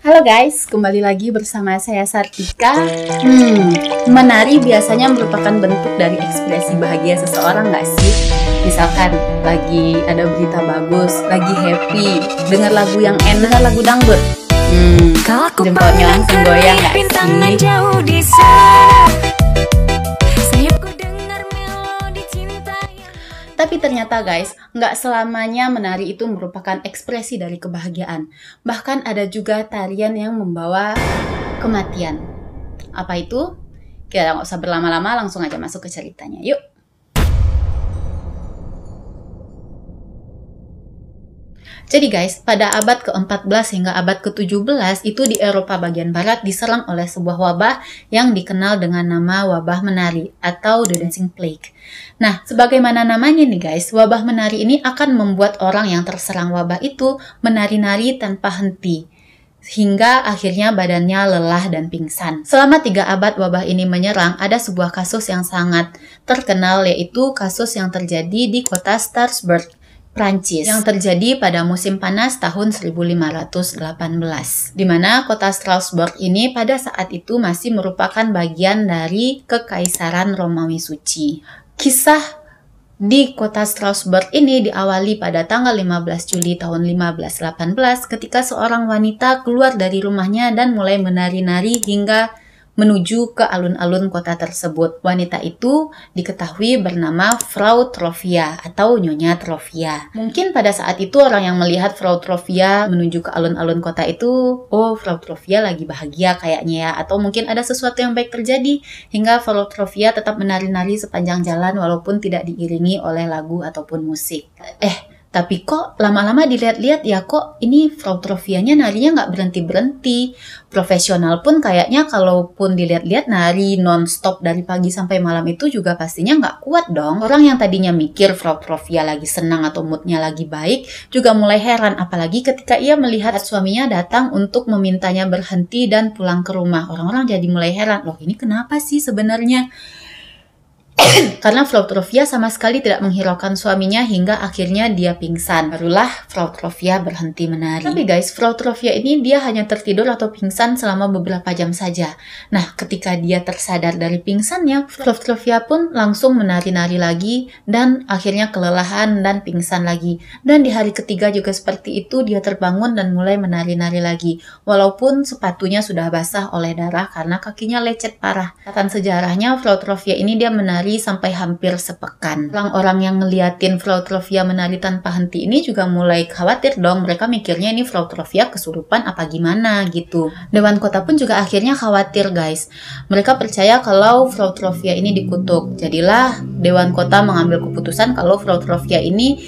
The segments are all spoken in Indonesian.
Halo guys, kembali lagi bersama saya Sartika. Menari biasanya merupakan bentuk dari ekspresi bahagia seseorang nggak sih? Misalkan lagi ada berita bagus, lagi happy, dengar lagu yang enak, lagu dangdut. Jempolnya langsung goyang nggak sih? Tapi ternyata guys, nggak selamanya menari itu merupakan ekspresi dari kebahagiaan. Bahkan ada juga tarian yang membawa kematian. Apa itu? Kita nggak usah berlama-lama, langsung aja masuk ke ceritanya. Yuk! Jadi guys, pada abad ke-14 hingga abad ke-17 itu di Eropa bagian barat diserang oleh sebuah wabah yang dikenal dengan nama wabah menari atau The Dancing Plague. Nah, sebagaimana namanya nih guys, wabah menari ini akan membuat orang yang terserang wabah itu menari-nari tanpa henti, hingga akhirnya badannya lelah dan pingsan. Selama 3 abad wabah ini menyerang, ada sebuah kasus yang sangat terkenal, yaitu kasus yang terjadi di kota Strasbourg, Prancis, yang terjadi pada musim panas tahun 1518, di mana kota Strasbourg ini pada saat itu masih merupakan bagian dari Kekaisaran Romawi Suci. Kisah di kota Strasbourg ini diawali pada tanggal 15 Juli tahun 1518 ketika seorang wanita keluar dari rumahnya dan mulai menari-nari hingga menuju ke alun-alun kota tersebut. Wanita itu diketahui bernama Frau Trovia atau Nyonya Trovia. Mungkin pada saat itu orang yang melihat Frau Trovia menuju ke alun-alun kota itu, oh Frau Trovia lagi bahagia kayaknya ya, atau mungkin ada sesuatu yang baik terjadi hingga Frau Trovia tetap menari-nari sepanjang jalan walaupun tidak diiringi oleh lagu ataupun musik. Tapi kok lama-lama dilihat-lihat ya kok ini Frau Trovianya narinya nggak berhenti-berhenti. Profesional pun kayaknya kalaupun dilihat-lihat nari non-stop dari pagi sampai malam itu juga pastinya nggak kuat dong. Orang yang tadinya mikir Frau Trovia lagi senang atau moodnya lagi baik juga mulai heran, apalagi ketika ia melihat suaminya datang untuk memintanya berhenti dan pulang ke rumah. Orang-orang jadi mulai heran, loh ini kenapa sih sebenarnya? Karena Frau Trovia sama sekali tidak menghiraukan suaminya hingga akhirnya dia pingsan. Barulah Frau Trovia berhenti menari. Tapi guys, Frau Trovia ini dia hanya tertidur atau pingsan selama beberapa jam saja. Nah, ketika dia tersadar dari pingsannya, Frau Trovia pun langsung menari-nari lagi dan akhirnya kelelahan dan pingsan lagi. Dan di hari ketiga juga seperti itu, dia terbangun dan mulai menari-nari lagi. Walaupun sepatunya sudah basah oleh darah karena kakinya lecet parah. Catatan sejarahnya, Frau Trovia ini dia menari sampai hampir sepekan. Orang-orang yang ngeliatin Frau Trovia menari tanpa henti ini juga mulai khawatir dong. Mereka mikirnya ini Frau Trovia kesurupan apa gimana gitu. Dewan kota pun juga akhirnya khawatir guys. Mereka percaya kalau Frau Trovia ini dikutuk. Jadilah Dewan kota mengambil keputusan kalau Frau Trovia ini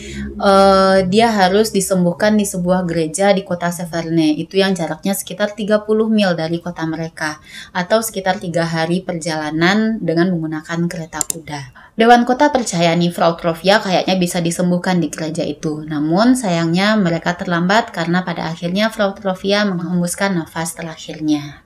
dia harus disembuhkan di sebuah gereja di kota Severne. Itu yang jaraknya sekitar 30 mil dari kota mereka, atau sekitar 3 hari perjalanan dengan menggunakan kereta kuda. Dewan kota percaya nih Frau Trovia kayaknya bisa disembuhkan di gereja itu. Namun sayangnya mereka terlambat karena pada akhirnya Frau Trovia menghembuskan nafas terakhirnya.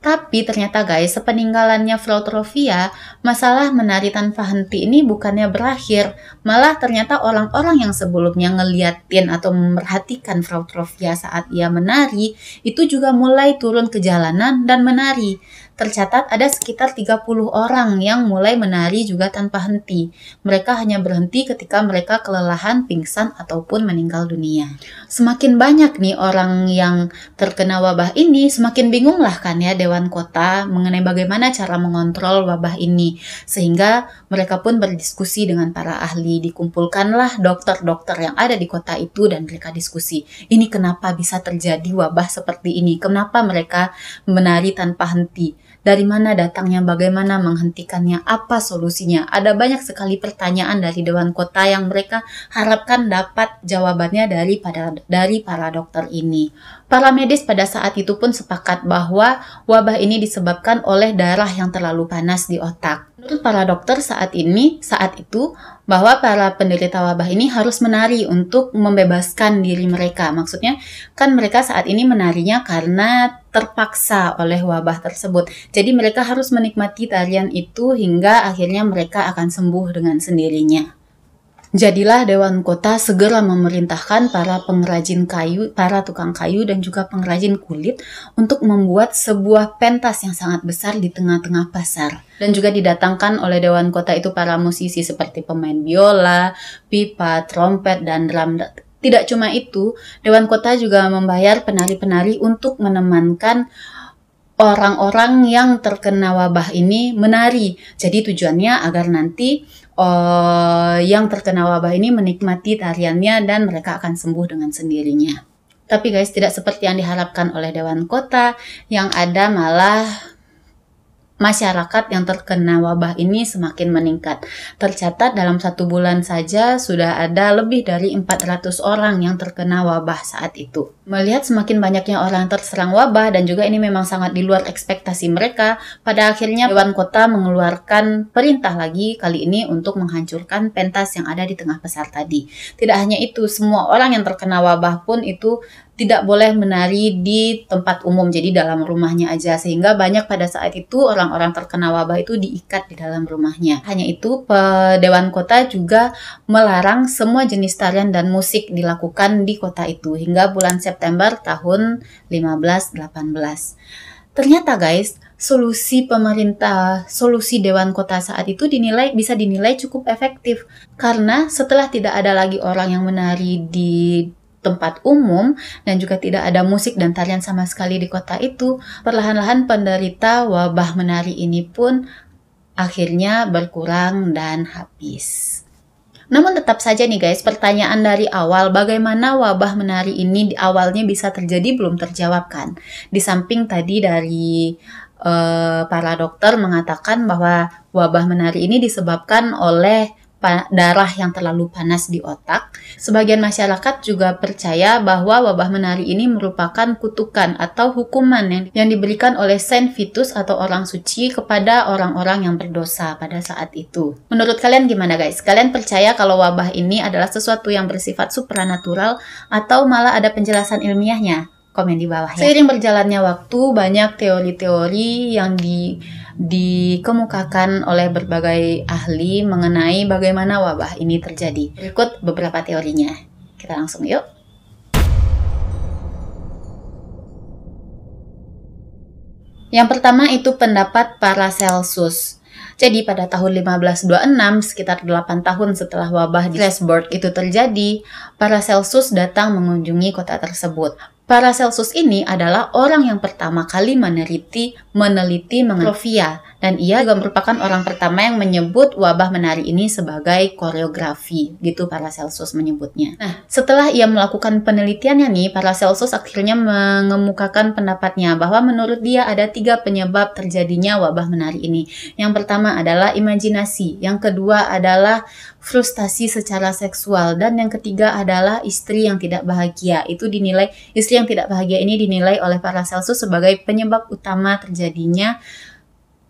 Tapi ternyata guys, sepeninggalannya Frau Trovia, masalah menari tanpa henti ini bukannya berakhir. Malah ternyata orang-orang yang sebelumnya ngeliatin atau memerhatikan Frau Trovia saat ia menari, itu juga mulai turun ke jalanan dan menari. Tercatat ada sekitar 30 orang yang mulai menari juga tanpa henti. Mereka hanya berhenti ketika mereka kelelahan, pingsan, ataupun meninggal dunia. Semakin banyak nih orang yang terkena wabah ini, semakin bingung lah kan ya Dewan Kota mengenai bagaimana cara mengontrol wabah ini. Sehingga mereka pun berdiskusi dengan para ahli. Dikumpulkanlah dokter-dokter yang ada di kota itu dan mereka diskusi. Ini kenapa bisa terjadi wabah seperti ini? Kenapa mereka menari tanpa henti? Dari mana datangnya, bagaimana menghentikannya, apa solusinya? Ada banyak sekali pertanyaan dari Dewan Kota yang mereka harapkan dapat jawabannya dari para dokter ini. Para medis pada saat itu pun sepakat bahwa wabah ini disebabkan oleh darah yang terlalu panas di otak. Menurut para dokter saat itu, bahwa para penderita wabah ini harus menari untuk membebaskan diri mereka. Maksudnya kan mereka saat ini menarinya karena terpaksa oleh wabah tersebut. Jadi mereka harus menikmati tarian itu hingga akhirnya mereka akan sembuh dengan sendirinya. Jadilah Dewan Kota segera memerintahkan para pengrajin kayu, para tukang kayu dan juga pengrajin kulit untuk membuat sebuah pentas yang sangat besar di tengah-tengah pasar. Dan juga didatangkan oleh Dewan Kota itu para musisi seperti pemain biola, pipa, trompet, dan drum. Tidak cuma itu, Dewan Kota juga membayar penari-penari untuk menemankan orang-orang yang terkena wabah ini menari. Jadi tujuannya agar nanti yang terkena wabah ini menikmati tariannya dan mereka akan sembuh dengan sendirinya. Tapi guys, tidak seperti yang diharapkan oleh Dewan Kota, yang ada malah masyarakat yang terkena wabah ini semakin meningkat. Tercatat dalam 1 bulan saja sudah ada lebih dari 400 orang yang terkena wabah saat itu. Melihat semakin banyaknya orang yang terserang wabah dan juga ini memang sangat di luar ekspektasi mereka, pada akhirnya Dewan Kota mengeluarkan perintah lagi kali ini untuk menghancurkan pentas yang ada di tengah pasar tadi. Tidak hanya itu, semua orang yang terkena wabah pun itu tidak boleh menari di tempat umum, jadi dalam rumahnya aja, sehingga banyak pada saat itu orang-orang terkena wabah itu diikat di dalam rumahnya. Hanya itu, Dewan Kota juga melarang semua jenis tarian dan musik dilakukan di kota itu hingga bulan September tahun 1518. Ternyata guys, solusi pemerintah, solusi Dewan Kota saat itu bisa dinilai cukup efektif, karena setelah tidak ada lagi orang yang menari di tempat umum dan juga tidak ada musik dan tarian sama sekali di kota itu, perlahan-lahan penderita wabah menari ini pun akhirnya berkurang dan habis. Namun tetap saja nih guys, pertanyaan dari awal bagaimana wabah menari ini di awalnya bisa terjadi belum terjawab kan. Di samping tadi dari para dokter mengatakan bahwa wabah menari ini disebabkan oleh darah yang terlalu panas di otak. Sebagian masyarakat juga percaya bahwa wabah menari ini merupakan kutukan atau hukuman yang diberikan oleh Saint Vitus atau orang suci kepada orang-orang yang berdosa pada saat itu. Menurut kalian gimana guys? Kalian percaya kalau wabah ini adalah sesuatu yang bersifat supranatural atau malah ada penjelasan ilmiahnya? Komen di bawah ya. Seiring berjalannya waktu, banyak teori-teori yang dikemukakan oleh berbagai ahli mengenai bagaimana wabah ini terjadi. Berikut beberapa teorinya. Kita langsung yuk. Yang pertama itu pendapat Paracelsus. Jadi pada tahun 1526, sekitar 8 tahun setelah wabah di Strasbourg itu terjadi, Paracelsus datang mengunjungi kota tersebut. Paracelsus ini adalah orang yang pertama kali meneliti mengenai Rofia, dan ia juga merupakan orang pertama yang menyebut wabah menari ini sebagai koreografi, gitu Paracelsus menyebutnya. Nah, setelah ia melakukan penelitiannya nih, Paracelsus akhirnya mengemukakan pendapatnya bahwa menurut dia ada 3 penyebab terjadinya wabah menari ini. Yang pertama adalah imajinasi, yang kedua adalah frustasi secara seksual, dan yang ketiga adalah istri yang tidak bahagia. Istri yang tidak bahagia ini dinilai oleh Paracelsus sebagai penyebab utama terjadinya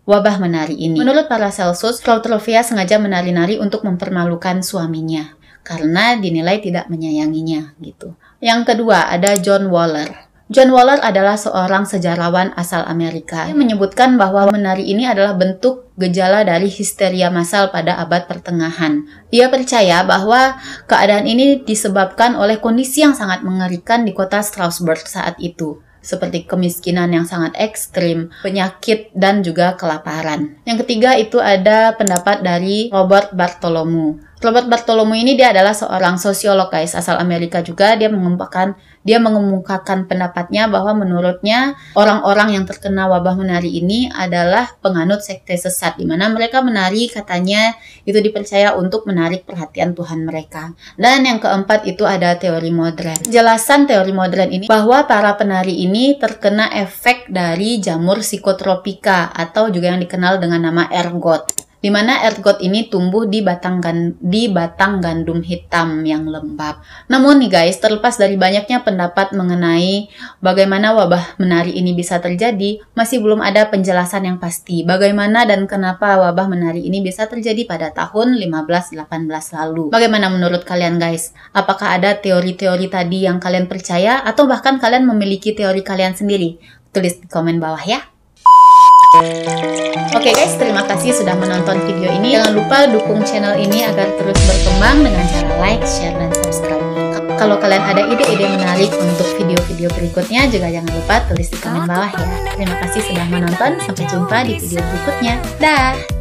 wabah menari ini. Menurut Paracelsus, Rofia sengaja menari-nari untuk mempermalukan suaminya karena dinilai tidak menyayanginya gitu. Yang kedua ada John Waller. John Waller adalah seorang sejarawan asal Amerika. Dia menyebutkan bahwa menari ini adalah bentuk gejala dari histeria massal pada abad pertengahan. Dia percaya bahwa keadaan ini disebabkan oleh kondisi yang sangat mengerikan di kota Strasbourg saat itu, seperti kemiskinan yang sangat ekstrim, penyakit, dan juga kelaparan. Yang ketiga itu ada pendapat dari Robert Bartholomew. Robert Bartholomew ini dia adalah seorang sosiolog guys, asal Amerika juga. Dia mengemukakan pendapatnya bahwa menurutnya orang-orang yang terkena wabah menari ini adalah penganut sekte sesat, di mana mereka menari katanya itu dipercaya untuk menarik perhatian Tuhan mereka. Dan yang keempat itu ada teori modern. Jelasan teori modern ini bahwa para penari ini terkena efek dari jamur psikotropika atau juga yang dikenal dengan nama ergot, di mana ergot ini tumbuh di batang gandum hitam yang lembab. Namun nih guys, terlepas dari banyaknya pendapat mengenai bagaimana wabah menari ini bisa terjadi, masih belum ada penjelasan yang pasti bagaimana dan kenapa wabah menari ini bisa terjadi pada tahun 1518 lalu. Bagaimana menurut kalian guys? Apakah ada teori-teori tadi yang kalian percaya atau bahkan kalian memiliki teori kalian sendiri? Tulis di komen bawah ya. Oke guys, terima kasih sudah menonton video ini. Jangan lupa dukung channel ini agar terus berkembang dengan cara like, share, dan subscribe. Kalau kalian ada ide-ide menarik untuk video-video berikutnya, juga jangan lupa tulis di komen bawah ya. Terima kasih sudah menonton, sampai jumpa di video berikutnya. Dah!